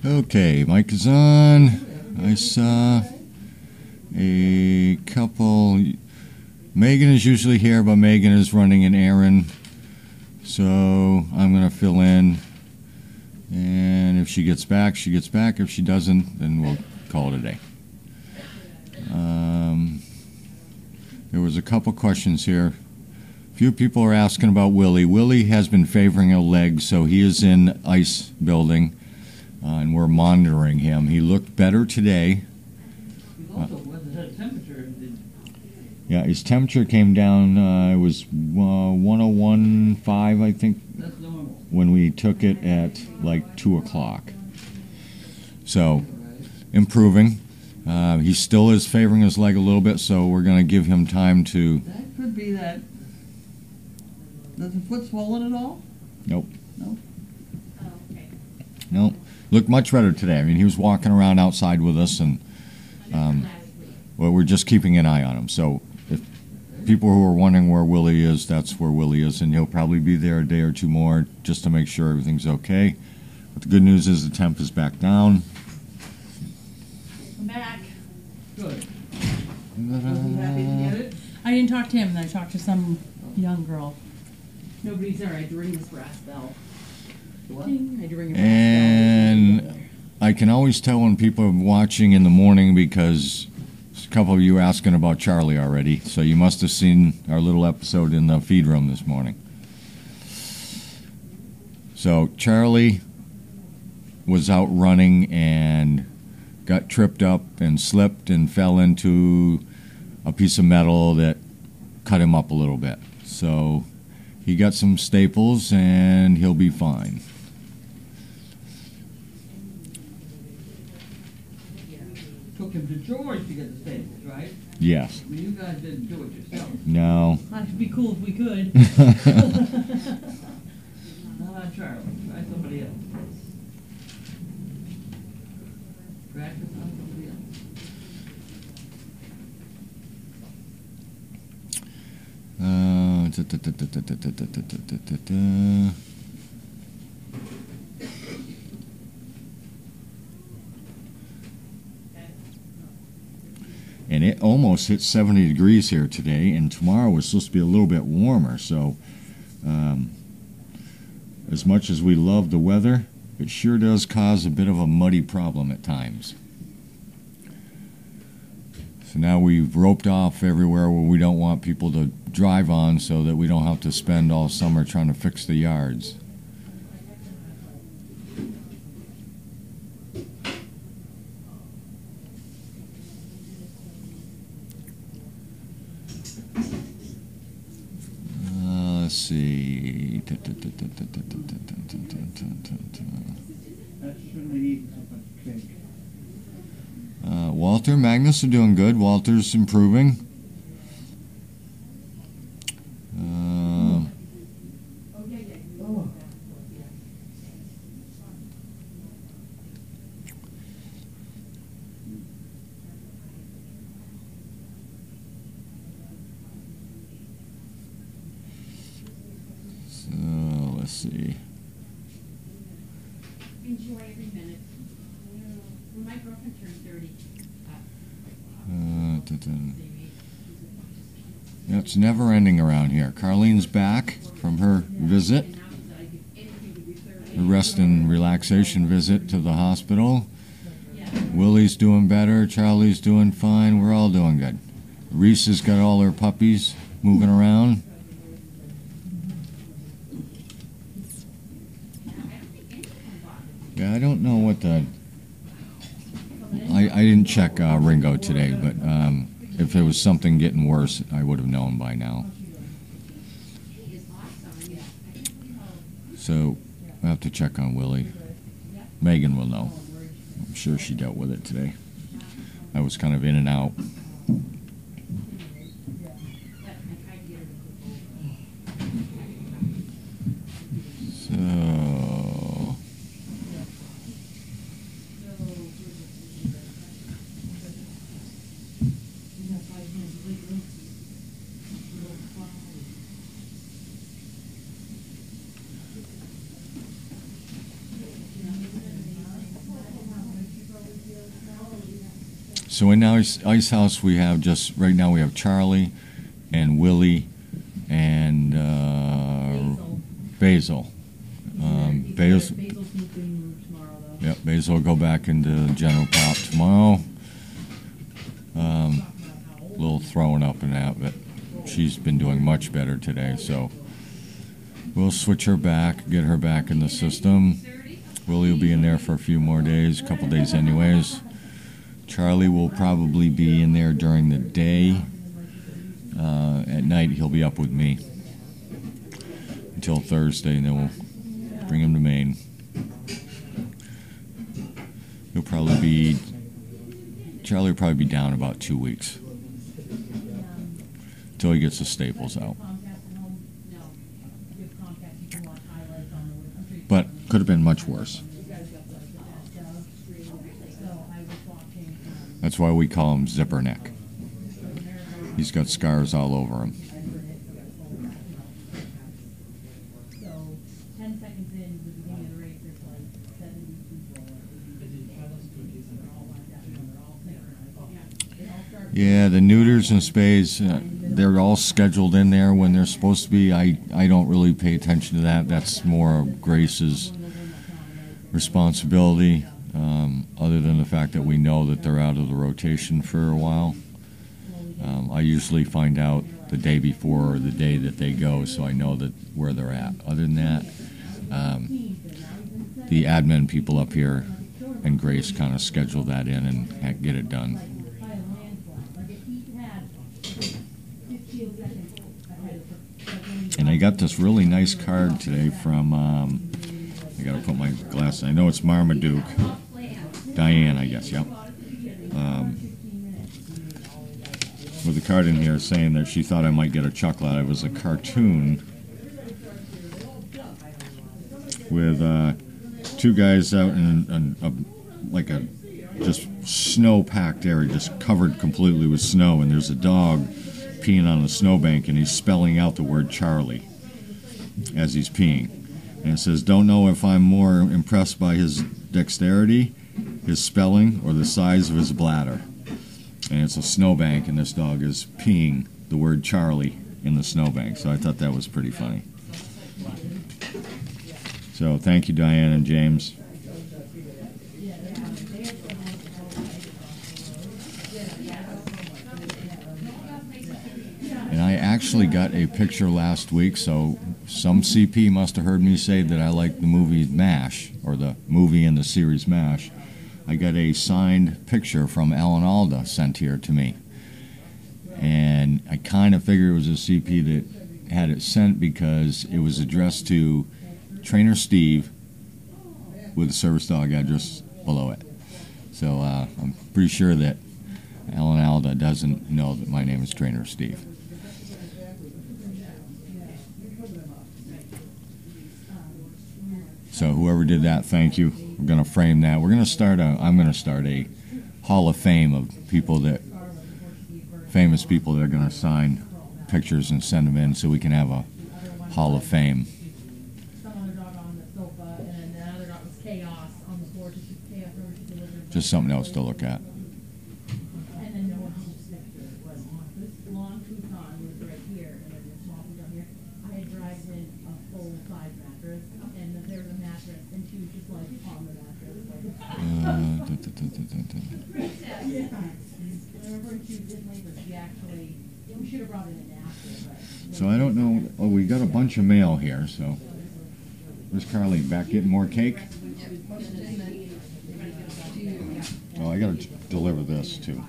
Okay, mic is on. I saw a couple. Megan is usually here, but Megan is running an errand, so I'm going to fill in. And if she gets back, she gets back. If she doesn't, then we'll call it a day. There was a couple questions here. A few people are asking about Willie. Willie has been favoring a leg, so he is in ice building, and we're monitoring him. He looked better today. Yeah, his temperature came down. It was 101.5, I think, when we took it at like 2 o'clock. So, improving. He still is favoring his leg a little bit, so we're going to give him time to... That could be that. Does the foot swollen at all? Nope. No? Oh, okay. Nope. Looked much better today. I mean, he was walking around outside with us, and well, we're just keeping an eye on him. So if people who are wondering where Willie is, that's where Willie is, and he'll probably be there a day or two more just to make sure everything's okay. But the good news is the temp is back down. I'm back. Good. Was he happy to get it? I didn't talk to him. I talked to some young girl. Nobody's there. I had to ring this brass bell. What? Ding. I had to ring a brass And I can always tell when people are watching in the morning because a couple of you asking about Charlie already. So you must have seen our little episode in the feed room this morning. So Charlie was out running and got tripped up and slipped and fell into a piece of metal that cut him up a little bit. So he got some staples and he'll be fine. Took him to George to get the staples, right? Yes. I mean, you guys didn't do it yourself. No. It'd be cool if we could. Not on Charlie. Try somebody else. Practice on somebody else. And it almost hit 70 degrees here today, and tomorrow was supposed to be a little bit warmer. So as much as we love the weather, it sure does cause a bit of a muddy problem at times. So now we've roped off everywhere where we don't want people to drive on so that we don't have to spend all summer trying to fix the yards. Let's see. That shouldn't have eaten so much cake. Walter, Magnus are doing good. Walter's improving. Oh. So let's see. Enjoy every minute. When my girlfriend turned 30. Yeah, it's never ending around here. Carlene's back from her visit, her rest and relaxation visit to the hospital. Willie's doing better. Charlie's doing fine. We're all doing good. Reese has got all her puppies moving around. Yeah, I don't know what the... I didn't check Ringo today, but if it was something getting worse, I would have known by now. So I have to check on Willie. Megan will know. I'm sure she dealt with it today. I was kind of in and out. So... So in Ice House we have just, right now we have Charlie and Willie and Basil. Basil. Basil's moving tomorrow, though. Yep, Basil will go back into general pop tomorrow. A little throwing up and that, but she's been doing much better today, so we'll switch her back, get her back in the system. Willie will be in there for a few more days, a couple days anyways. Charlie will probably be in there during the day. At night he'll be up with me until Thursday, and then we'll bring him to Maine. Charlie will probably be down about 2 weeks until he gets the staples out. But could have been much worse. That's why we call him Zipper Neck. He's got scars all over him. Yeah, the neuters and spays, they're all scheduled in there when they're supposed to be. I don't really pay attention to that. That's more of Grace's responsibility, other than the fact that we know that they're out of the rotation for a while. I usually find out the day before or the day that they go, so I know that where they're at. Other than that, the admin people up here and Grace kind of schedule that in and get it done. And I got this really nice card today from, I gotta put my glasses, I know it's Marmaduke. Diane, I guess, yep. With a card in here saying that she thought I might get a chuckle out of it. It was a cartoon with two guys out in like a just snow-packed area, just covered completely with snow, and there's a dog peeing on a snowbank, and he's spelling out the word Charlie as he's peeing. And it says, "Don't know if I'm more impressed by his dexterity, his spelling, or the size of his bladder." And it's a snowbank, and this dog is peeing the word Charlie in the snowbank. So I thought that was pretty funny. So thank you, Diane and James. And I actually got a picture last week, so some CP must have heard me say that I like the movie MASH, or the movie in the series MASH. I got a signed picture from Alan Alda sent here to me. And I kind of figured it was a CP that had it sent because it was addressed to Trainer Steve with a service dog address below it. So I'm pretty sure that Alan Alda doesn't know that my name is Trainer Steve. So whoever did that, thank you. We're going to frame that. I'm going to start a Hall of Fame of people that, famous people that are going to sign pictures and send them in so we can have a Hall of Fame. Just something else to look at. So I don't know. Oh, we got a bunch of mail here. So where's Carly? Back getting more cake? Oh, I gotta deliver this too.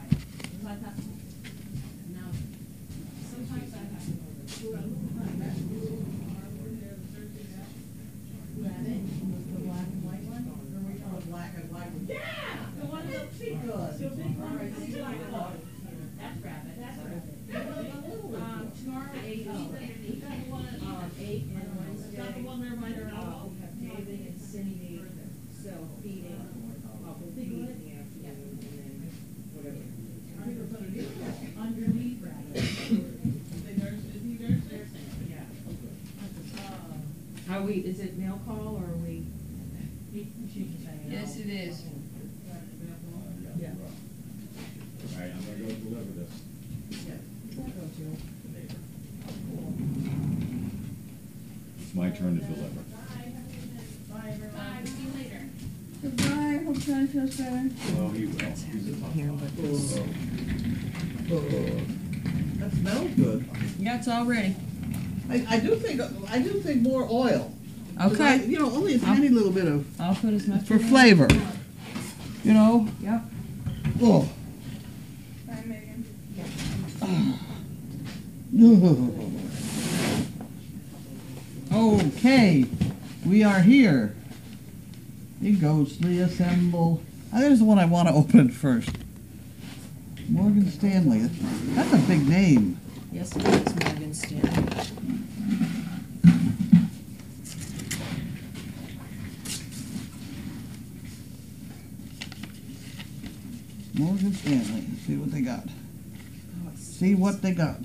Is it mail call or are we? Yes, it is. Yeah. it's my turn to deliver. Bye, everyone. See you later. Goodbye, hope Johnny feels better. Oh, he will. He's a tough one. That smells good. Yeah, it's all ready. I do think more oil. 'Cause Okay. you know, only a tiny little bit of, I'll put as much for in there. flavor. You know? Yep. Oh. Bye, Megan. Okay, we are here. You ghostly assemble. There's the one I want to open first. Morgan Stanley. That's a big name. Yes, it is Morgan Stanley. Morgan Stanley. Let's see what they got. See what they got.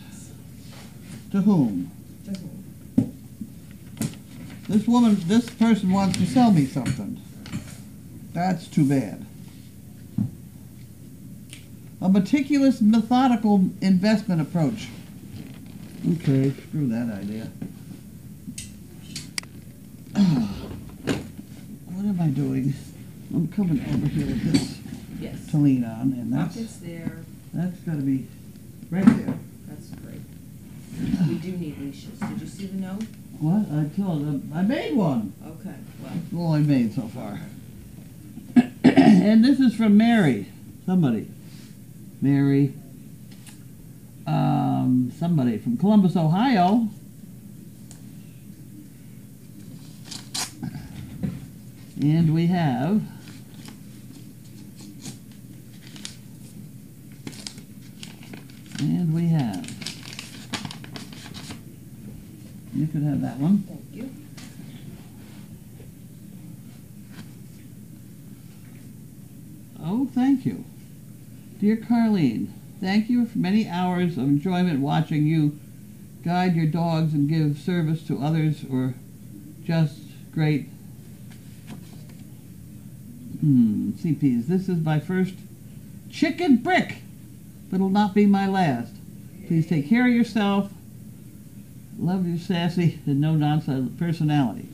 To whom? This person wants to sell me something. That's too bad. A meticulous, methodical investment approach. Okay, screw that idea. What am I doing? I'm coming over here with this Yes. to lean on, and Buckets there. that's got to be right there. That's great. We do need leashes. Did you see the note? What? I told them I made one. Okay, well, That's all I made so far. And this is from Mary. Somebody. Mary. Somebody from Columbus, Ohio. And we have you could have that one. thank you. Oh, thank you. Dear Carlene, thank you for many hours of enjoyment watching you guide your dogs and give service to others, or just great. CPs. This is my first chicken brick, but it'll not be my last. Please take care of yourself. Love your sassy and no-nonsense personality.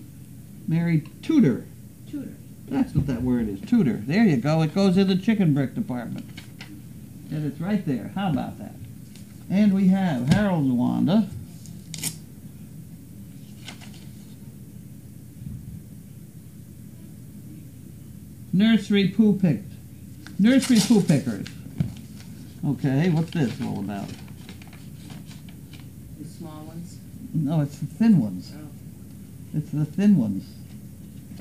Mary Tudor. Tudor. That's what that word is, Tudor. There you go. It goes in the chicken brick department. And it's right there. How about that? And we have Harold and Wanda. Nursery poo pickers. Okay, what's this all about? The small ones. No, it's the thin ones. Oh. It's the thin ones.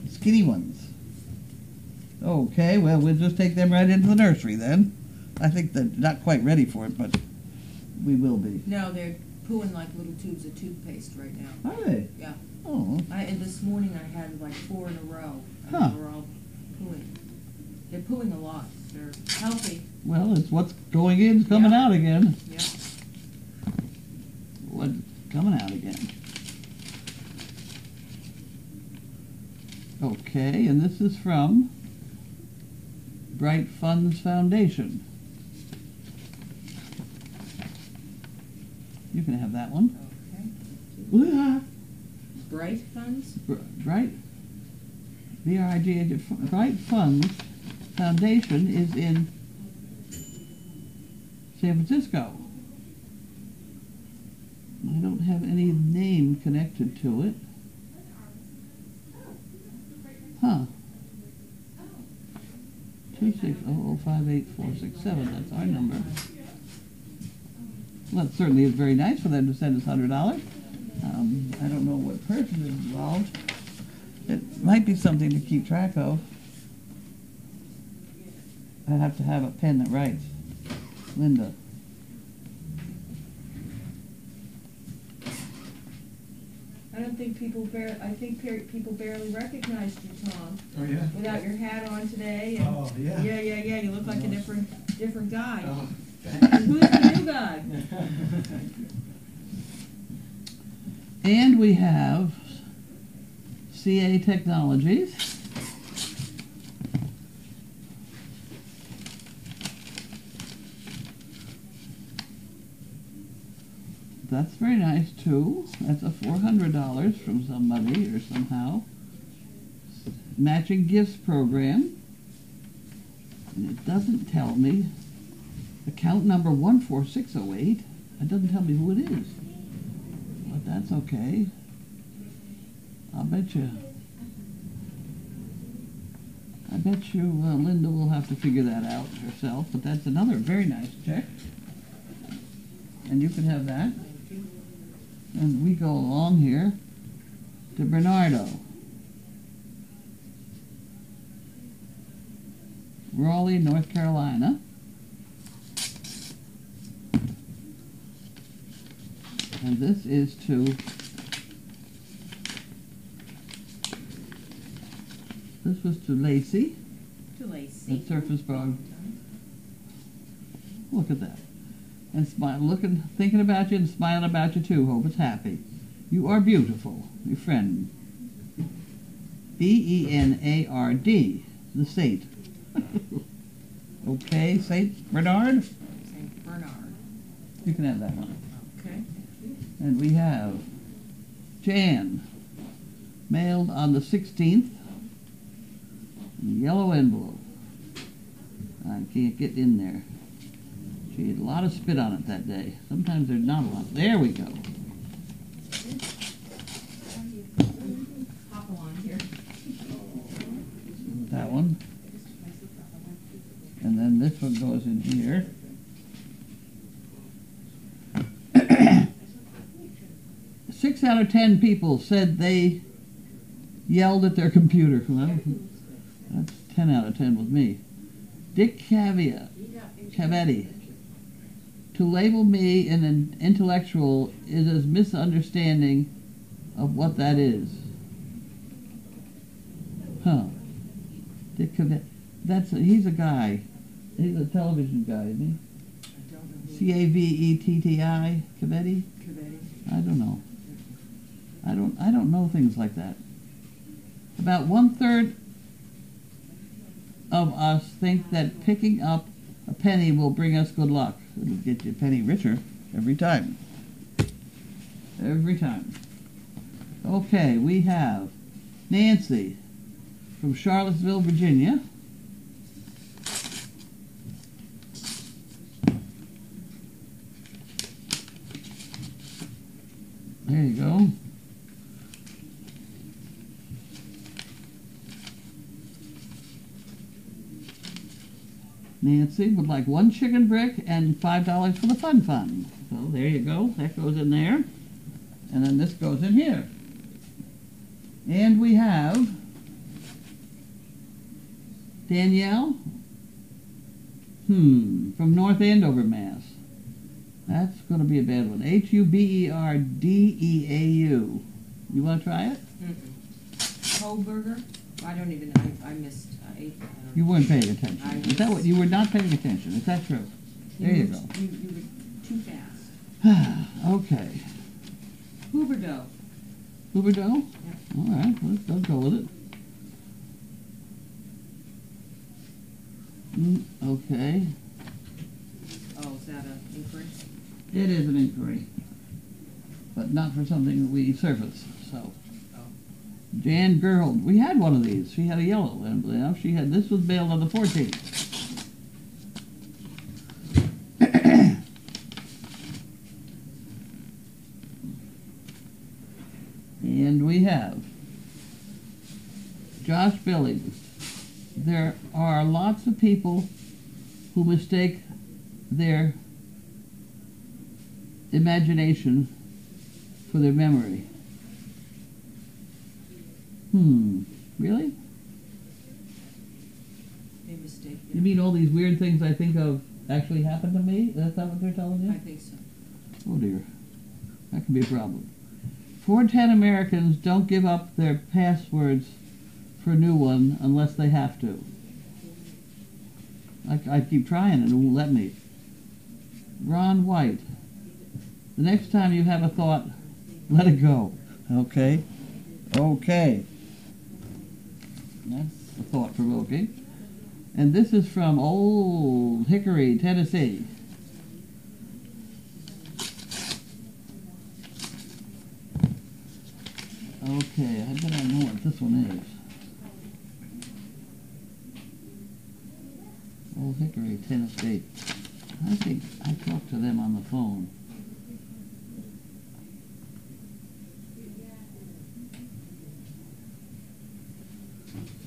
The skinny ones. Okay, well, we'll just take them right into the nursery then. I think they're not quite ready for it, but we will be. No, they're pooing like little tubes of toothpaste right now. Are they? Yeah. Oh, And this morning I had like 4 in a row. And Huh. they were all pooing. They're pooing a lot. They're healthy. well, it's what's going in is coming Yeah. out again. Yeah. What's coming out again? Okay, and this is from Bright Funds Foundation. You can have that one. Okay. Bright funds? Bright, B-R-I-G-H, Bright Funds Foundation is in San Francisco. I don't have any name connected to it. Huh. 260058467, that's our number. Well, it certainly is very nice for them to send us $100. I don't know what person is involved. It might be something to keep track of. I have to have a pen that writes. Linda. I don't think people people barely recognized you, Tom. Oh, yeah? Without your hat on today. And Oh, yeah. Yeah. You look like a different guy. Oh, And who's the new guy? And we have CA Technologies. That's very nice too. That's a $400 from somebody or somehow. Matching gifts program. And it doesn't tell me. Account number 14608. It doesn't tell me who it is. But that's okay. I bet you Linda will have to figure that out herself. But that's another very nice check. And you can have that. And we go along here to Bernardo. Raleigh, North Carolina. And this is this was to Lacey. To Lacey. At Surface Bog. Look at that. And thinking about you and smiling about you too. Hope it's happy. You are beautiful. Your friend. Benard, the saint. Okay, Saint Bernard. Saint Bernard. You can have that one. Okay. And we have Jan, mailed on the 16th. Yellow envelope. I can't get in there. She had a lot of spit on it that day. Sometimes there's not a lot. There we go. Hop along here. That one. And then this one goes in here. 6 out of 10 people said they yelled at their computer. Well, that's 10 out of 10 with me. Dick Cavetti. To label me an intellectual is a misunderstanding of what that is. Huh. Dick Cavetti. He's a guy. He's a television guy, isn't he? I don't know. Cavetti? Cavetti? Cavetti. I don't know. I don't know things like that. About 1/3 of us think that picking up a penny will bring us good luck. It'll get you a penny richer every time. Every time. Okay, we have Nancy from Charlottesville, Virginia. There you go. Nancy would like 1 chicken brick and $5 for the fun fund. So there you go. That goes in there. And then this goes in here. And we have Danielle from North Andover, Mass. That's going to be a bad one. Huberdeau. You want to try it? Kohlberger? I don't even, I missed 8. You weren't paying attention. Is that what you were not paying attention? Is that true? There you go. You were too fast. Okay. Huberdeau. Huberdeau? Yeah. All right, let's go with it. Okay. Oh, is that an inquiry? It is an inquiry, but not for something that we surface. So, Jan Gerhold, we had one of these. She had a yellow envelope. She had this was mailed on the 14th. And we have Josh Billings. There are lots of people who mistake their imagination for their memory. Really? A mistake. You mean all these weird things I think of actually happened to me? That's not what they're telling you? I think so. Oh dear. That could be a problem. 410 Americans don't give up their passwords for a new one unless they have to. I keep trying and it won't let me. Ron White. The next time you have a thought, let it go. Okay? Okay. That's a thought-provoking. And this is from Old Hickory, Tennessee. Okay, I bet I know what this one is. Old Hickory, Tennessee. I think I talked to them on the phone.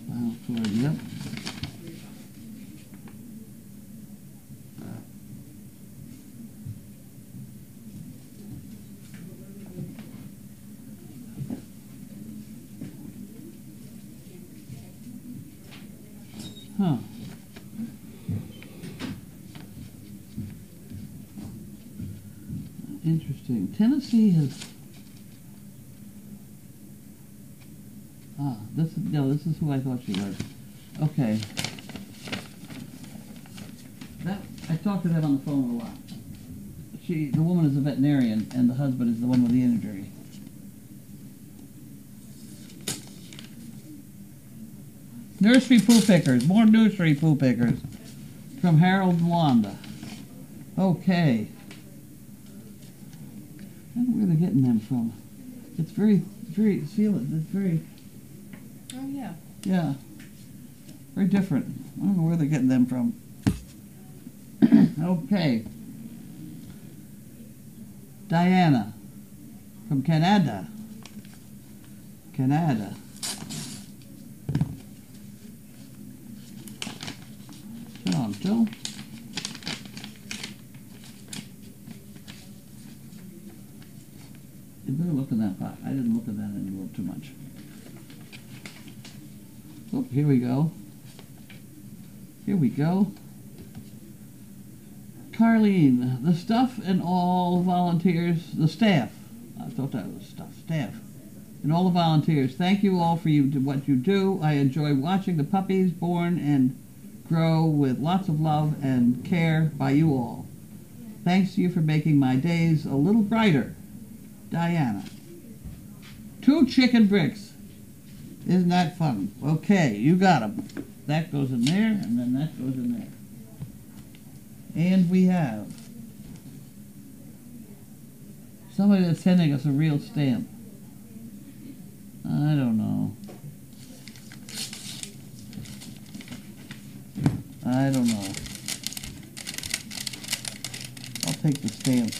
Spinal cord, yep. Huh. Interesting. Tennessee has. This is who I thought she was. Okay. I talked to them on the phone a lot. The woman is a veterinarian, and the husband is the one with the injury. Nursery poo pickers, more nursery poo pickers from Harold and Wanda. Okay. I don't know where they're getting them from. It's very, feel it, it's very, Oh, yeah. yeah, very different. I don't know where they're getting them from. Okay. Diana from Canada. Canada. Sit on, Phil. You better look in that pot. I didn't look at that anymore too much. Oh, here we go. Here we go. Carlene, the stuff and all volunteers, the staff. I thought that was stuff. Staff. And all the volunteers. Thank you all for what you do. I enjoy watching the puppies born and grow with lots of love and care by you all. Thanks to you for making my days a little brighter. Diana. 2 chicken bricks. Isn't that fun? Okay, you got them. That goes in there, and then that goes in there. And we have somebody that's sending us a real stamp. I don't know. I don't know. I'll take the stamp.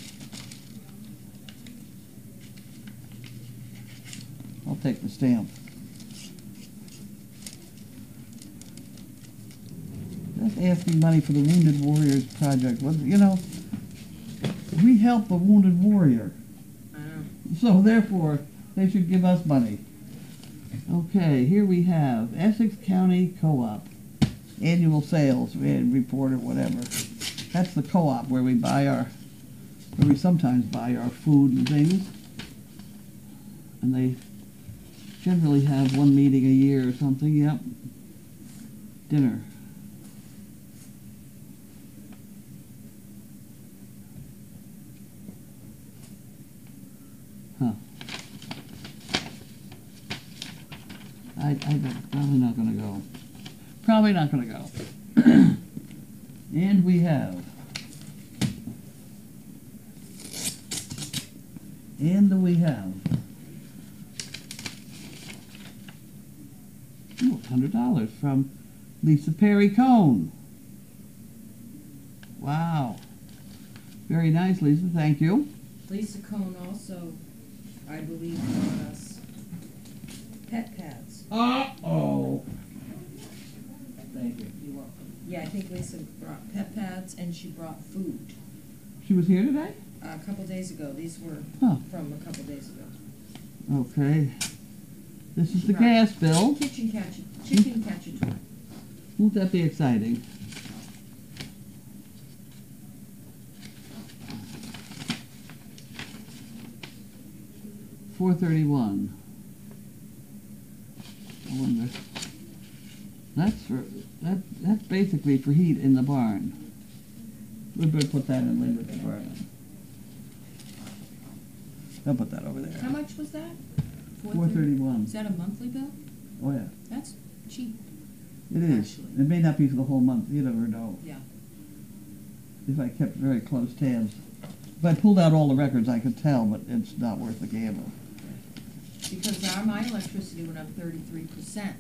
I'll take the stamp. Just asking money for the Wounded Warriors Project. Well, you know, we help a wounded warrior. I know. So therefore, they should give us money. Okay, here we have Essex County Co-op. Annual sales report or whatever. That's the co-op where we sometimes buy our food and things. And they generally have one meeting a year or something. Yep. Dinner. Huh. I'm probably not going to go. Probably not going to go. And we have. And we have. Ooh, $100 from Lisa Perry Cone. Wow. Very nice, Lisa. Thank you. Lisa Cohn also, I believe, brought us pet pads. Uh-oh. Thank you. You're welcome. Yeah, I think Lisa brought pet pads and she brought food. She was here today? A couple days ago. These were from a couple days ago. Okay. This is the Right. gas bill. Chicken catcher toy. Won't that be exciting? $4.31. I wonder. That's basically for heat in the barn. We better put that in Linda's department. I'll put that over there. How much was that? $4.31. Is that a monthly bill? Oh yeah, That's cheap. it is. Actually. It may not be for the whole month. You never know. Yeah. If I kept very close tabs. If I pulled out all the records, I could tell, but it's not worth the gamble. because my electricity went up 33%.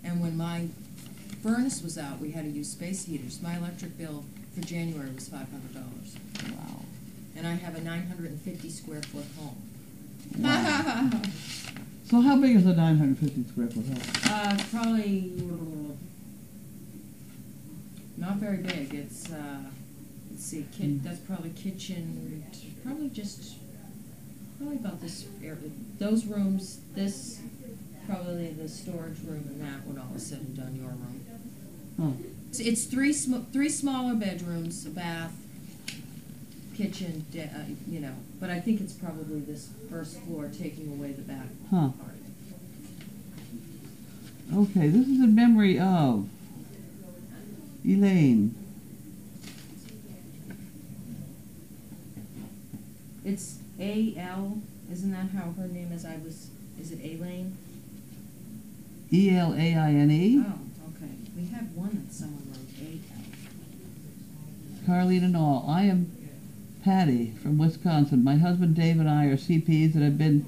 And when my furnace was out, we had to use space heaters. My electric bill for January was $500. Wow. And I have a 950 square foot home. Wow. So how big is a 950 square foot house? Probably not very big. It's let's see, that's probably kitchen. Probably about this area. Those rooms, this probably the storage room, and that when all is said and done, your room. Huh. It's three smaller bedrooms, a bath, kitchen, you know. But I think it's probably this first floor taking away the back Huh. part. Okay, this is in memory of Elaine. It's A-L, isn't that how her name is? Is it Elaine? Elaine. Oh, okay. We had one that someone wrote A-L. Carlene and all. I am Patty from Wisconsin. My husband Dave and I are CPs that have been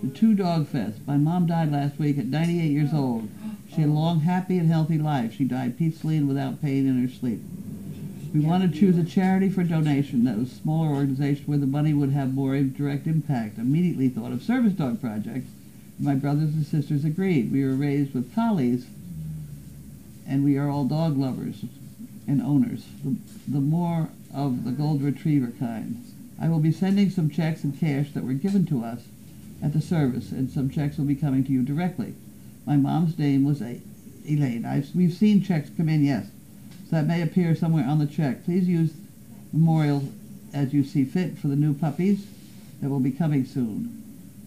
to 2 dog fests. My mom died last week at 98 years old. She had a long, happy, and healthy life. She died peacefully and without pain in her sleep. We wanted to choose a charity for donation that was a smaller organization where the money would have more direct impact. Immediately thought of service dog projects. My brothers and sisters agreed. We were raised with collies, and we are all dog lovers and owners, the more of the gold retriever kind. I will be sending some checks and cash that were given to us at the service, and some checks will be coming to you directly. My mom's name was Elaine. We've seen checks come in, yes. So that may appear somewhere on the check. Please use memorial as you see fit for the new puppies that will be coming soon.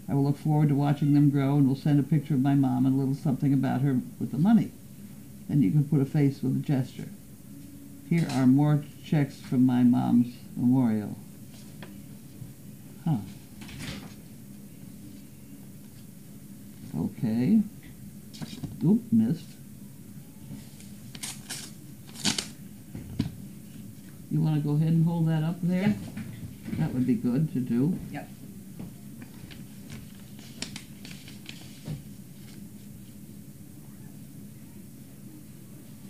I will look forward to watching them grow, and will send a picture of my mom and a little something about her with the money. And you can put a face with a gesture. Here are more checks from my mom's memorial. Huh. Okay. Oop, missed. You want to go ahead and hold that up there? That would be good to do. Yep.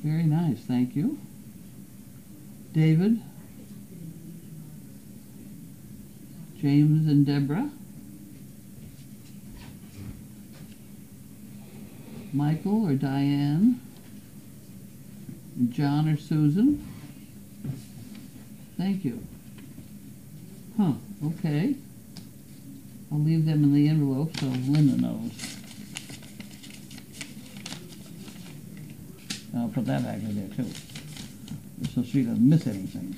Very nice, thank you. David, James and Deborah, Michael or Diane, John or Susan. Thank you. Huh, okay. I'll leave them in the envelope so Linda knows. I'll put that back in there too, so she doesn't miss anything.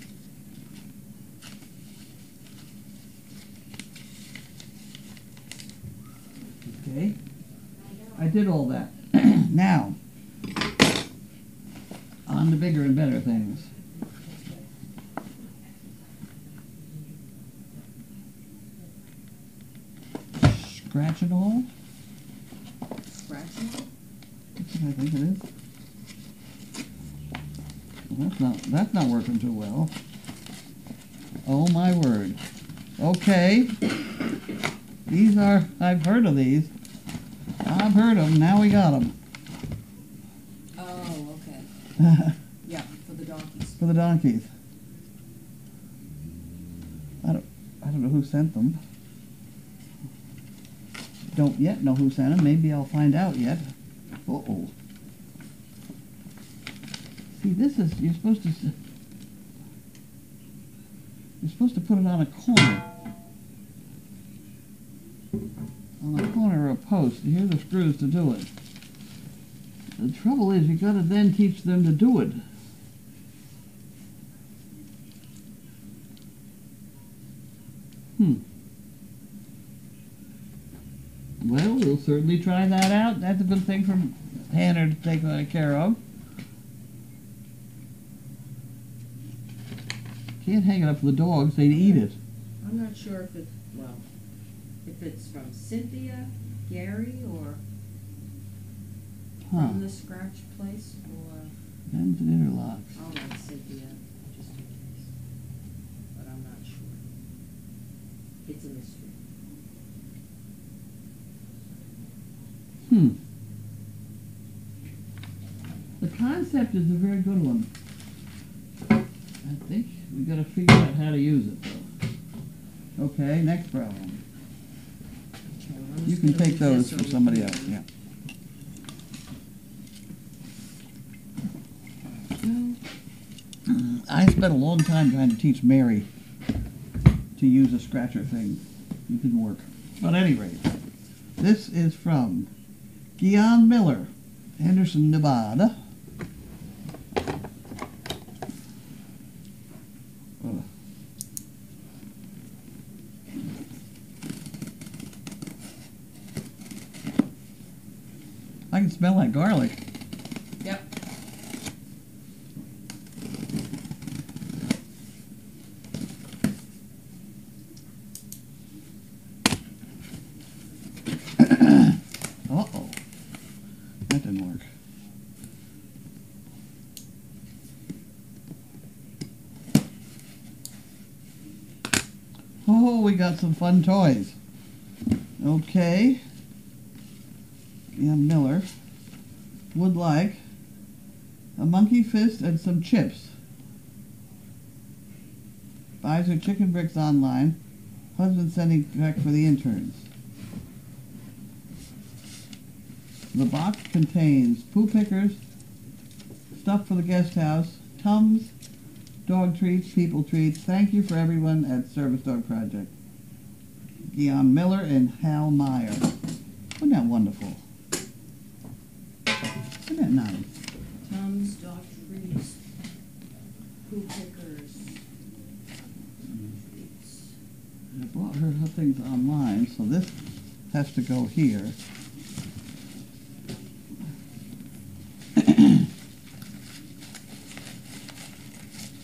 Okay, I did all that. Now, on to bigger and better things. Scratch and all? Scratching? That's what I think it is. Well, that's not working too well. Oh my word. Okay. These are, I've heard of these. I've heard of them, now we got them. Oh, okay. Yeah, for the donkeys. For the donkeys. I don't know who sent them. Don't yet know who sent them. Maybe I'll find out yet. Uh-oh. See, this is, you're supposed to put it on a corner. On a corner or a post. And here are the screws to do it. The trouble is, you gotta then teach them to do it. Well, we'll certainly try that out. That's a good thing for Hannah to take care of. Can't hang it up for the dogs, they'd eat it. I'm not sure if it's from Cynthia, Gary, or from the scratch place, or... Bends and interlocks. I'll write Cynthia, just in case. But I'm not sure. It's a mystery. The concept is a very good one. I think we got to figure out how to use it, though. Okay, next problem. Okay, well, I'm You just can gonna take move those this for over somebody here. else, yeah. I spent a long time trying to teach Mary to use a scratcher thing. It didn't work. But at any rate, this is from Guion Miller, Henderson, Nevada. Ugh. I can smell that garlic. Yep. Uh-oh. That didn't work. Oh, we got some fun toys. Okay. Yeah, Miller would like a monkey fist and some chips. Buys her chicken bricks online. Husband sending check for the interns. The box contains poo pickers, stuff for the guest house, Tums, dog treats, people treats. Thank you for everyone at Service Dog Project. Guion Miller and Hal Meyer. Isn't that wonderful? Isn't that nice? Tums, dog treats, poo pickers. Treats. I bought her things online, so this has to go here.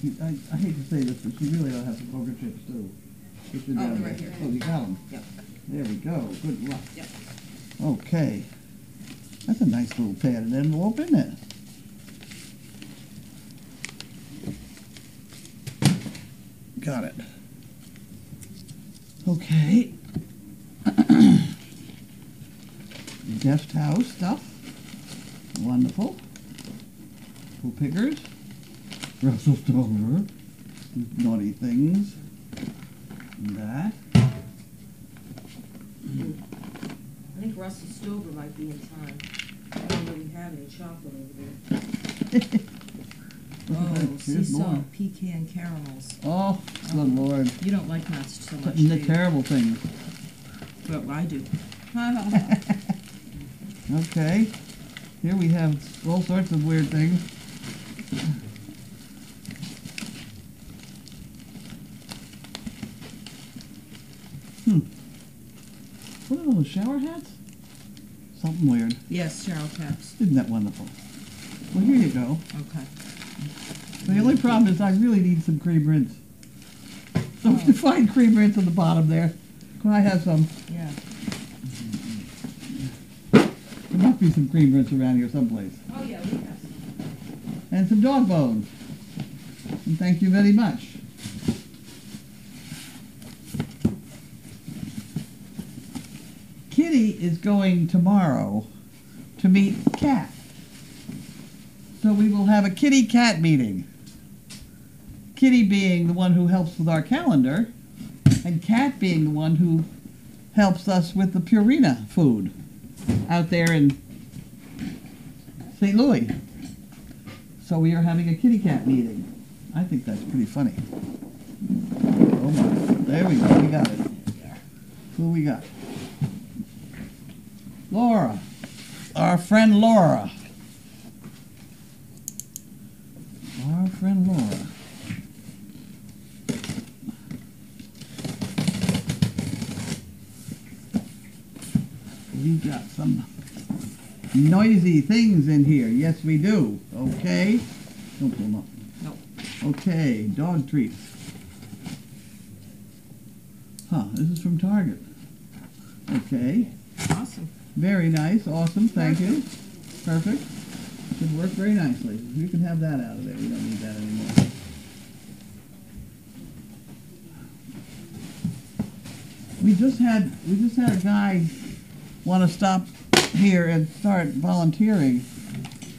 I hate to say this, but she really ought to have some poker chips too. Put them Oh, down they're right there. here. Oh, you got them? Yep. There we go. Good luck. Yep. Okay. That's a nice little padded envelope, isn't it? Got it. Okay. Guest house stuff. Wonderful. Pool pickers. Russell Stover. Naughty things. And that. I think Russell Stover might be in time. I don't really have any chocolate over there. Oh, Here's sea salt more. pecan caramels. Oh, good Lord. You don't like nuts so much, Putting do the you? terrible things. But I do. Okay. Here we have all sorts of weird things. What are those, shower hats? Something weird. Yes, shower caps. Isn't that wonderful? Well, here you go. Okay. The only problem is I really need some cream rinse. So if you find cream rinse on the bottom there, can I have some? Yeah. There must be some cream rinse around here someplace. Oh, yeah, we have some. And some dog bones. And thank you very much. Kitty is going tomorrow to meet Cat. So we will have a kitty-cat meeting. Kitty being the one who helps with our calendar, and Cat being the one who helps us with the Purina food out there in St. Louis. So we are having a kitty-cat meeting. I think that's pretty funny. Oh my, there we go, we got it. Who we got? Laura, our friend Laura. Our friend Laura. We got some noisy things in here. Yes, we do. Okay. Don't pull them up. No. Okay, dog treats. Huh, this is from Target. Okay. Awesome. Very nice, awesome, thank you. Perfect. Should work very nicely. You can have that out of there. We don't need that anymore. We just had a guy want to stop here and start volunteering.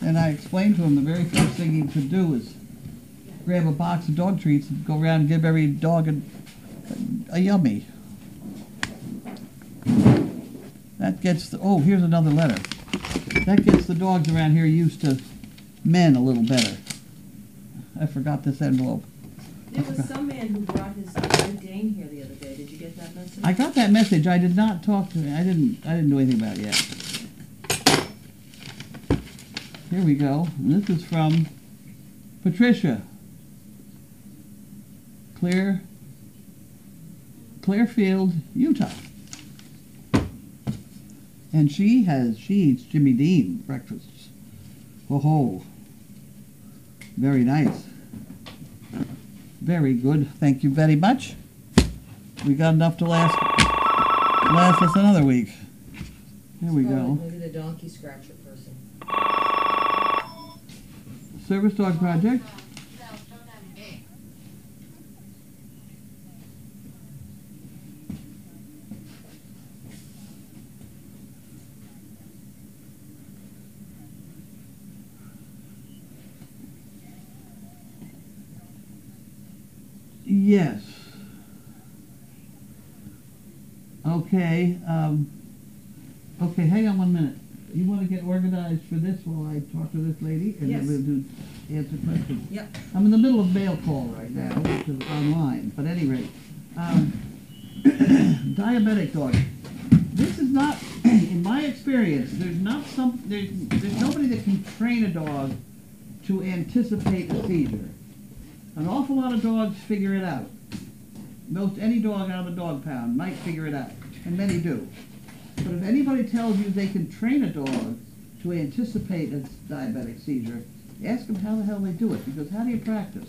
And I explained to him the very first thing he could do is grab a box of dog treats and go around and give every dog a yummy. That gets the, oh, here's another letter. That gets the dogs around here used to men a little better. I forgot this envelope. There was some man who brought his Great Dane here the other day. Did you get that message? I got that message. I did not talk to him. I didn't do anything about it yet. Here we go. And this is from Patricia. Clearfield, Utah. And she eats Jimmy Dean breakfasts. Oh, very nice. Very good. Thank you very much. We got enough to last us another week. Here we go. Maybe the donkey scratcher person. Service dog project. Yes. Okay. Okay, hang on 1 minute. You want to get organized for this while I talk to this lady? And Yes. then we'll do answer questions. Yep. I'm in the middle of mail call right now, which is online. But at any rate, diabetic dog. This is not, in my experience, there's nobody that can train a dog to anticipate a seizure. An awful lot of dogs figure it out. Most any dog out of a dog pound might figure it out, and many do. But if anybody tells you they can train a dog to anticipate a diabetic seizure, ask them how the hell they do it, because how do you practice?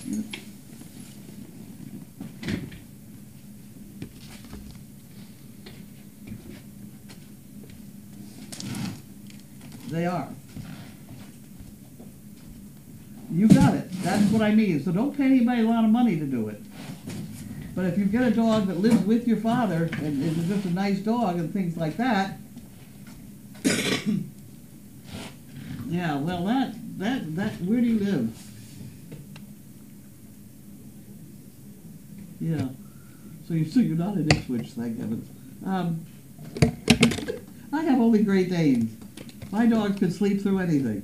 You know? They are. You got it. That's what I mean. So don't pay anybody a lot of money to do it. But if you get a dog that lives with your father and is just a nice dog and things like that, yeah, well, that, where do you live? Yeah. So you're not in Ipswich, thank heavens. I have only Great Danes. My dogs could sleep through anything.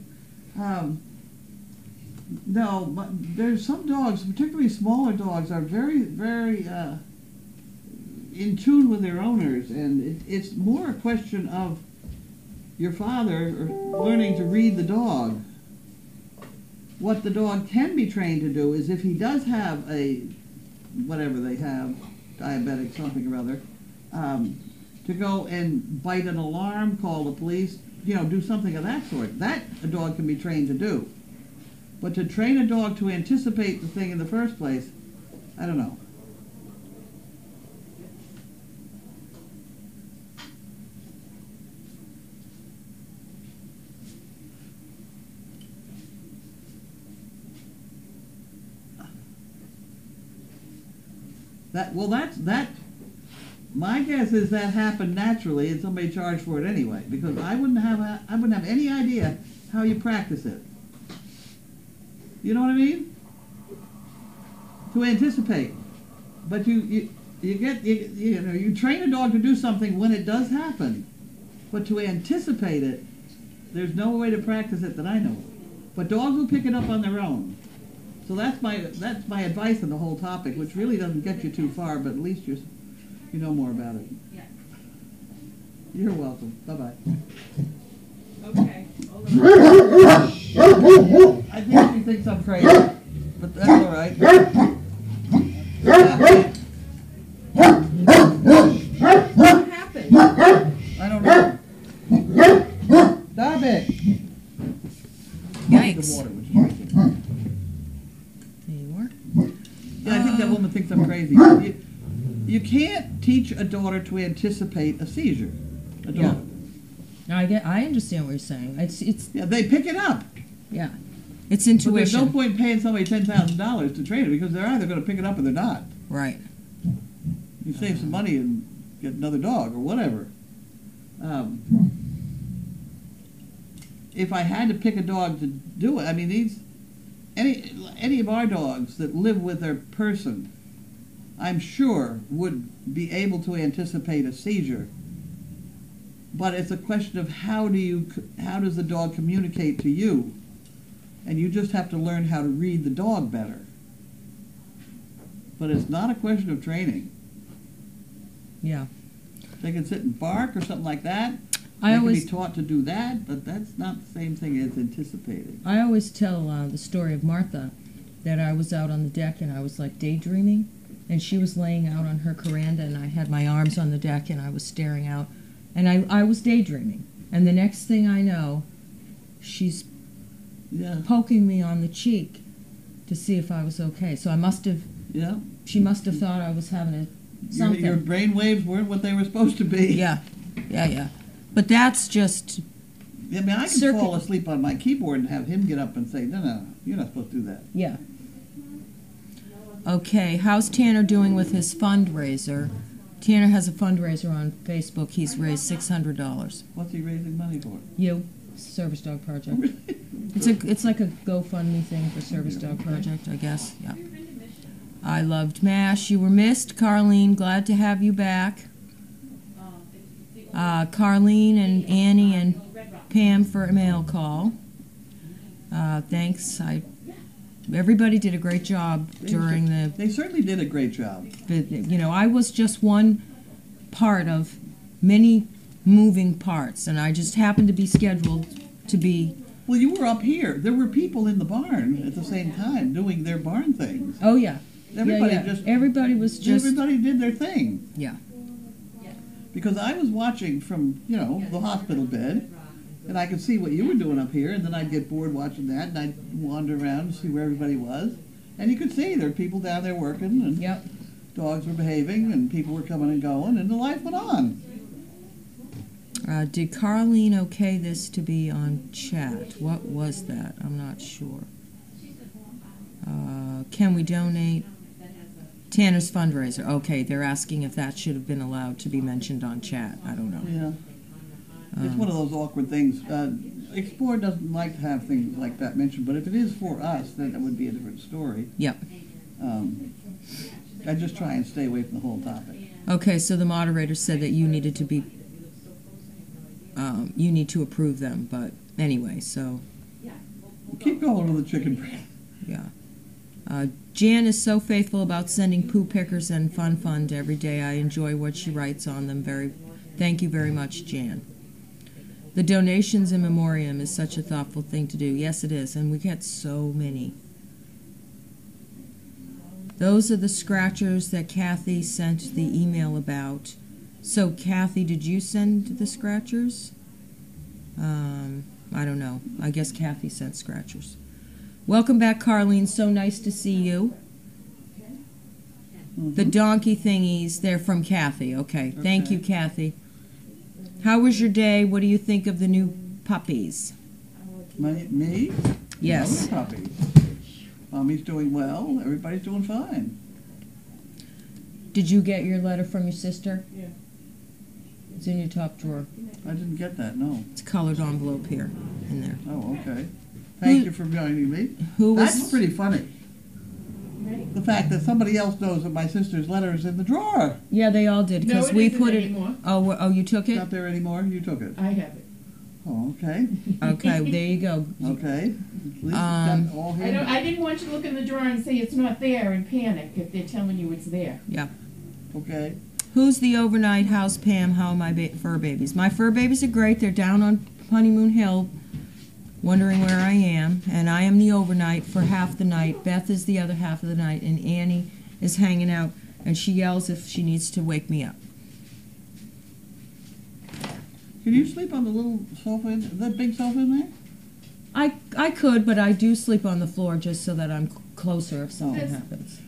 No, but there's some dogs, particularly smaller dogs, are very, very in tune with their owners, and it's more a question of your father learning to read the dog. What the dog can be trained to do is if he does have a, whatever they have, diabetic something or other, to go and bite an alarm, call the police, you know, do something of that sort. That a dog can be trained to do. But to train a dog to anticipate the thing in the first place, I don't know. My guess is that happened naturally and somebody charged for it anyway, because I wouldn't have any idea how you practice it. You know what I mean? To anticipate. But you train a dog to do something when it does happen. But to anticipate it, there's no way to practice it that I know of. But dogs will pick it up on their own. So that's my advice on the whole topic, which really doesn't get you too far, but at least you know more about it. Yeah. You're welcome. Bye-bye. Okay. I think she thinks I'm crazy, but that's all right. What happened? I don't know. Stop it. Yikes. The water was breaking. There you are. Yeah, I think that woman thinks I'm crazy. You can't teach a daughter to anticipate a seizure. A Yeah. dog. No, I understand what you're saying. It's Yeah, they pick it up. yeah. It's But there's no intuition. point paying somebody $10,000 to train it because they're either going to pick it up or they're not. Right. You save some money and get another dog or whatever. If I had to pick a dog to do it, I mean, any of our dogs that live with their person, I'm sure would be able to anticipate a seizure. But it's a question of how does the dog communicate to you? And you just have to learn how to read the dog better. But it's not a question of training. Yeah. They can sit and bark or something like that. I They always can be taught to do that, but that's not the same thing as anticipating. I always tell the story of Martha, that I was out on the deck and I was like daydreaming, and she was laying out on her veranda and I had my arms on the deck and I was staring out, and I was daydreaming. And the next thing I know, she's poking me on the cheek to see if I was okay. So I must have, she must have thought I was having something. Your brain waves weren't what they were supposed to be. Yeah. But that's just... I mean, I can fall asleep on my keyboard and have him get up and say, no, you're not supposed to do that. Yeah. Okay, how's Tanner doing with his fundraiser? Tanner has a fundraiser on Facebook. He's raised $600. What's he raising money for? You, Service Dog Project. It's like a GoFundMe thing for Service Dog Project, I guess. Yeah. I loved MASH. You were missed, Carlene. Glad to have you back. Carlene and Annie and Pam for a mail call. Thanks. Everybody did a great job during the... They certainly did a great job. You know, I was just one part of many moving parts, and I just happened to be scheduled to be... Well, you were up here. There were people in the barn at the same time doing their barn things. Oh, yeah. Everybody Everybody was just... Everybody did their thing. Yeah. Because I was watching from, the hospital bed, and I could see what you were doing up here, and then I'd get bored watching that, and I'd wander around and see where everybody was. And you could see there were people down there working, and dogs were behaving, and people were coming and going, and the life went on. Did Carlene okay this to be on chat? What was that? I'm not sure. Can we donate? Tanner's fundraiser. Okay, they're asking if that should have been allowed to be mentioned on chat. I don't know. Yeah. It's one of those awkward things. Explore doesn't like to have things like that mentioned, but if it is for us, then it would be a different story. Yep. I just try and stay away from the whole topic. Okay, so the moderator said that you needed to be, you need to approve them, but anyway, so. Keep going with the chicken bread. Yeah. Jan is so faithful about sending poo pickers and fun fund every day. I enjoy what she writes on them. Thank you very much, Jan. The donations in memoriam is such a thoughtful thing to do. Yes, it is, and we get so many. Those are the scratchers that Kathy sent the email about. So, Kathy, did you send the scratchers? I don't know. I guess Kathy sent scratchers. Welcome back, Carlene. So nice to see you. The donkey thingies, they're from Kathy. Okay. Thank you, Kathy. How was your day? What do you think of the new puppies? Me? Yes. No puppies. Mommy's doing well. Everybody's doing fine. Did you get your letter from your sister? Yeah. It's in your top drawer. I didn't get that, no. It's a colored envelope here, in there. Oh, okay. Thank you for joining me. That's pretty funny. The fact that somebody else knows that my sister's letter is in the drawer. Yeah, they all did, because we put it... Anymore. Oh, you took it? Not there anymore? You took it? I have it. Oh, okay. Okay, there you go. Okay. At least it's got all here. I didn't want you to look in the drawer and say it's not there and panic if they're telling you it's there. Yeah. Okay. Who's the overnight house, Pam? How are my fur babies? My fur babies are great. They're down on Honeymoon Hill, wondering where I am. And I am the overnight for half the night. Beth is the other half of the night. And Annie is hanging out. And she yells if she needs to wake me up. Can you sleep on the little sofa, that big sofa in there? I could, but I do sleep on the floor just so that I'm closer if something happens.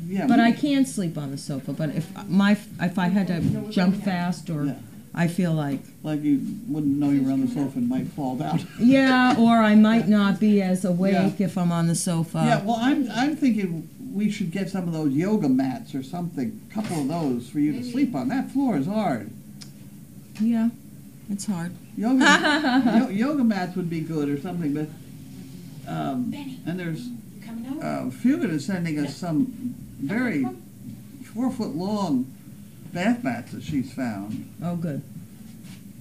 Yeah. But I can sleep on the sofa. But if I had to jump fast or I feel like you wouldn't know you were on the sofa and might fall down. Yeah, or I might not be as awake if I'm on the sofa. Yeah, well, I'm thinking we should get some of those yoga mats or something, a couple of those for you to sleep on. That floor is hard. Yeah, it's hard. Yoga mats would be good or something, but and there's Fugit is sending us some very 4-foot long bath mats that she's found. Oh, good.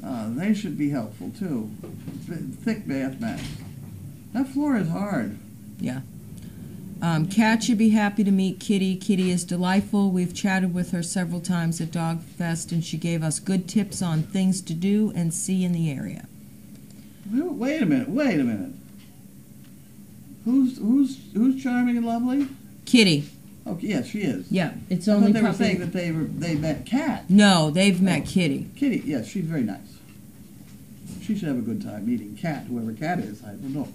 They should be helpful too. Thick bath mats. That floor is hard. Yeah. Kat should be happy to meet Kitty. Kitty is delightful. We've chatted with her several times at Dog Fest, and she gave us good tips on things to do and see in the area. Wait a minute. Who's charming and lovely? Kitty. Oh, yes, she is. Yeah, it's I only thought they were puppy. saying that they met Kat. No, they've met Kitty. Kitty, yes, she's very nice. She should have a good time meeting Kat, whoever Kat is. I don't know.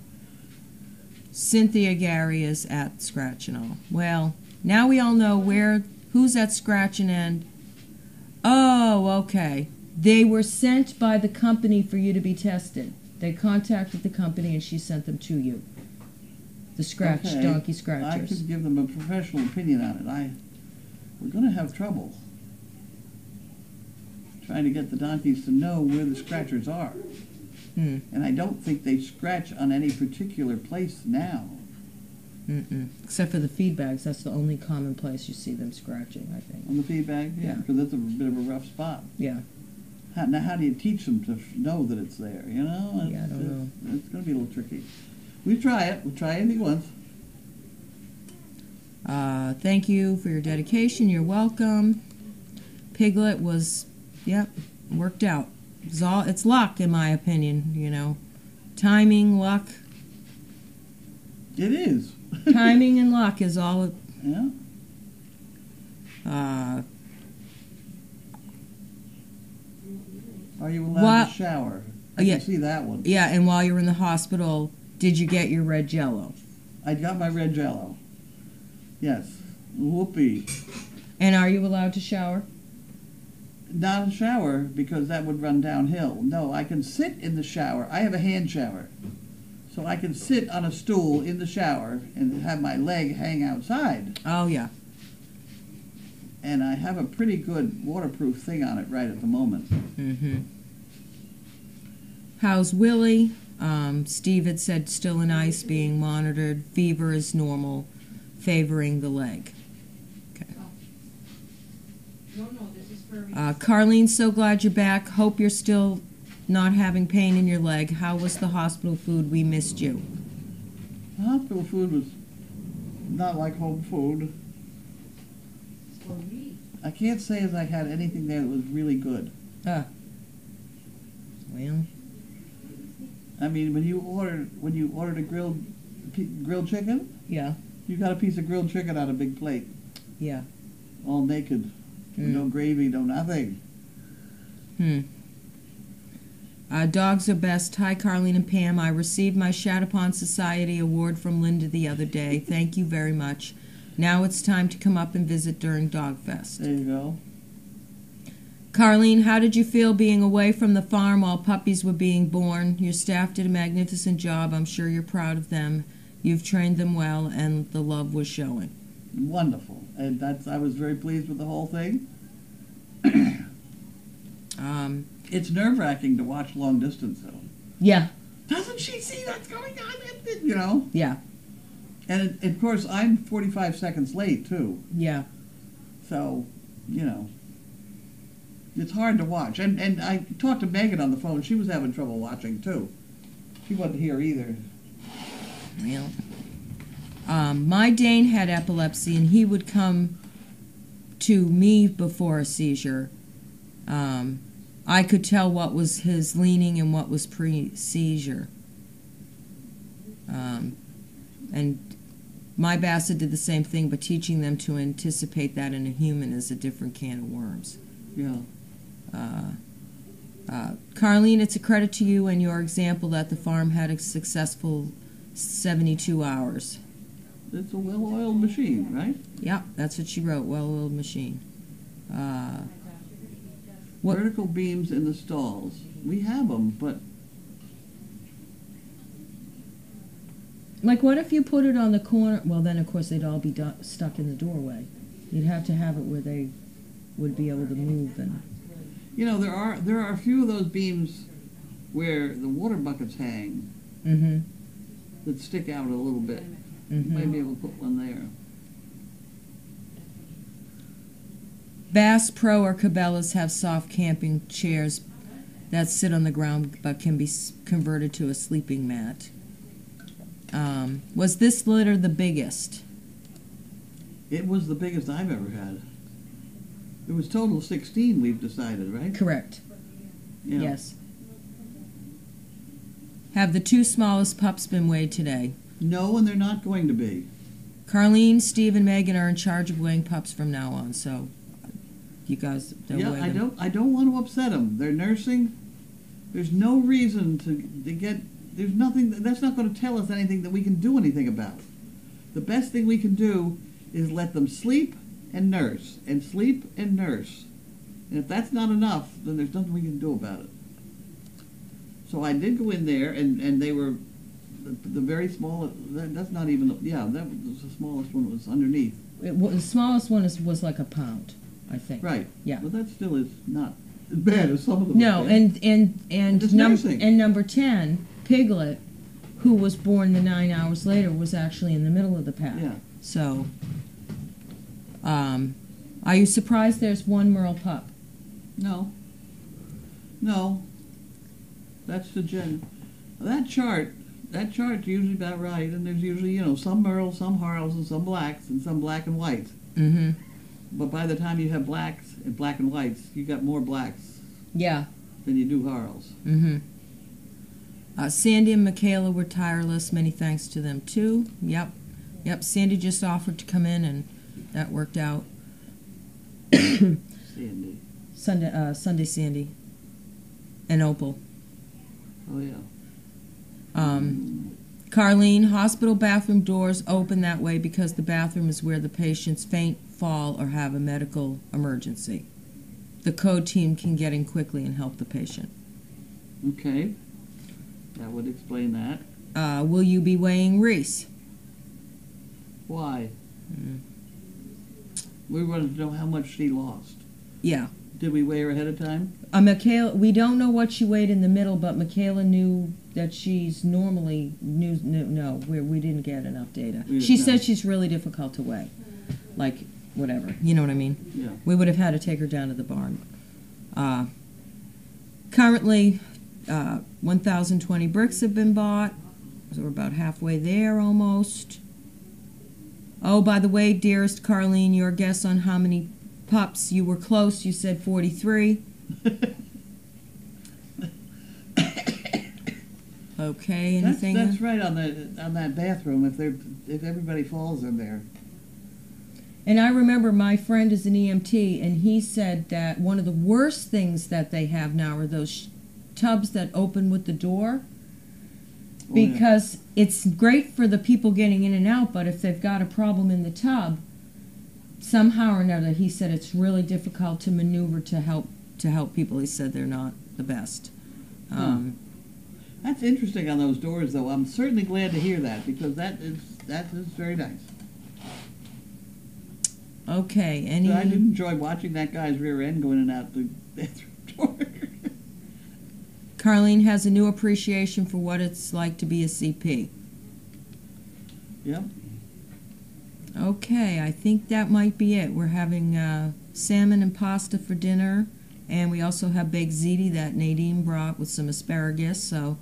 Cynthia Gary is at Scratch and All. Well, now we all know who's at Scratch and. Oh, okay. They were sent by the company for you to be tested. They contacted the company and she sent them to you. The Scratch Okay. Donkey I Scratchers. could give them a professional opinion on it. We're going to have trouble trying to get the donkeys to know where the scratchers are. And I don't think they scratch on any particular place now. Except for the feed bags. That's the only common place you see them scratching, I think. On the feed bag? Yeah. Because that's a bit of a rough spot. Yeah. Now, how do you teach them to know that it's there, you know? Yeah, I don't know. It's going to be a little tricky. We try it. We'll try anything once. Thank you for your dedication. You're welcome. Piglet was, worked out. It's luck, in my opinion, you know. Timing, luck. It is. Timing and luck is all it. Yeah. Are you allowed to shower? I can see that one. Yeah, and while you were in the hospital, did you get your red Jell-O? I got my red Jell-O. Yes. Whoopee. And are you allowed to shower? Not a shower, because that would run downhill. No, I can sit in the shower. I have a hand shower. So I can sit on a stool in the shower and have my leg hang outside. Oh, yeah. And I have a pretty good waterproof thing on it right at the moment. How's Willie? Steve had said still in ice, being monitored. Fever is normal, favoring the leg. Okay. Carlene's so glad you're back. Hope you're still not having pain in your leg. How was the hospital food? We missed you. The hospital food was not like home food. I can't say as I had anything there that was really good. Well, I mean, when you ordered a grilled chicken, yeah, you got a piece of grilled chicken on a big plate, yeah. all naked, no gravy, no nothing. Dogs are best. Hi, Carlene and Pam. I received my Shatapon Society award from Linda the other day. Thank you very much. Now it's time to come up and visit during Dog Fest. There you go. Carlene, how did you feel being away from the farm while puppies were being born? Your staff did a magnificent job. I'm sure you're proud of them. You've trained them well, and the love was showing. Wonderful. And I was very pleased with the whole thing. It's nerve-wracking to watch long distance, though. Yeah. Doesn't she see what's going on? You know? Yeah. And, of course, I'm 45 seconds late, too. Yeah. So, you know, it's hard to watch. And I talked to Megan on the phone. She was having trouble watching, too. She wasn't here either. Well, my Dane had epilepsy, and he would come to me before a seizure. I could tell what was his leaning and what was pre-seizure. And my Basset did the same thing, but teaching them to anticipate that in a human is a different can of worms. Yeah. Carlene, it's a credit to you and your example that the farm had a successful 72 hours. It's a well-oiled machine, right? Yeah, that's what she wrote, well-oiled machine. Vertical beams in the stalls. We have them, but... Like, what if you put it on the corner? Well, then, of course, they'd all be stuck in the doorway. You'd have to have it where they would be able to move. And You know, there are a few of those beams where the water buckets hang Mm-hmm. that stick out a little bit. You Mm-hmm. might be able to put one there. Bass Pro or Cabela's have soft camping chairs that sit on the ground but can be converted to a sleeping mat. Was this litter the biggest? It was the biggest I've ever had. It was total 16, we've decided, right? Correct. Yeah. Yes. Have the two smallest pups been weighed today? No, and they're not going to be. Carlene, Steve, and Megan are in charge of weighing pups from now on, so you guys don't Yeah, weigh them. I don't want to upset them. They're nursing. There's no reason to get. There's nothing. That's not going to tell us anything that we can do anything about. The best thing we can do is let them sleep and nurse, and sleep and nurse. And if that's not enough, then there's nothing we can do about it. So I did go in there, and they were the very small. That's not even. Yeah, that was the smallest one was underneath. The smallest one was like a pound, I think. Right. Yeah. But that still is not as bad as some of them. No, have been. Just nursing. and number 10, Piglet, who was born the 9 hours later, was actually in the middle of the pack. Yeah. So, are you surprised there's one Merle pup? No. No. That's the gen. That chart's usually about right, and there's usually, some Merles, some Harles, and some blacks, and some black and whites. Mm-hmm. But by the time you have blacks and black and whites, you got more blacks Yeah. than you do Harles. Mm-hmm. Sandy and Michaela were tireless. Many thanks to them, too. Yep. Sandy just offered to come in, and that worked out. Sandy. Sunday Sandy. And Opal. Oh, yeah. Carlene, hospital bathroom doors open that way because the bathroom is where the patients faint, fall, or have a medical emergency. The code team can get in quickly and help the patient. Okay. That would explain that. Will you be weighing Reese? Why? We wanted to know how much she lost. Yeah. Did we weigh her ahead of time? Michaela, we don't know what she weighed in the middle, but Michaela knew that she's normally we didn't get enough data. She said she's really difficult to weigh, like whatever. You know what I mean? Yeah. We would have had to take her down to the barn. Currently, 1,020 bricks have been bought, so we're about halfway there almost. Oh, by the way, dearest Carlene, your guess on how many pups, you were close. You said 43. Okay, anything? That's right on that bathroom. If everybody falls in there. And I remember my friend is an EMT, and he said that one of the worst things that they have now are those tubs that open with the door. Because it's great for the people getting in and out, but if they've got a problem in the tub, somehow or another, he said it's really difficult to maneuver to help people. He said they're not the best. That's interesting on those doors, though. I'm certainly glad to hear that, because that is very nice. Okay, So I did enjoy watching that guy's rear end going in and out the bathroom door. Carlene has a new appreciation for what it's like to be a CP. Yep. Okay, I think that might be it. We're having salmon and pasta for dinner, and we also have baked ziti that Nadine brought with some asparagus. So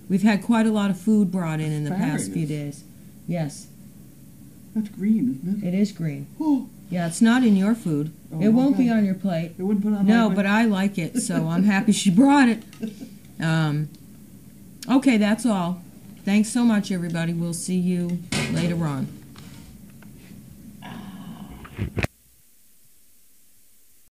we've had quite a lot of food brought in the past few days. Yes. That's green, isn't it? It is green. Oh. Yeah, it's not in your food. Oh, it won't okay. be on your plate. It wouldn't put on No, my but plate? I like it, so I'm happy she brought it. Okay, that's all. Thanks so much, everybody. We'll see you later on.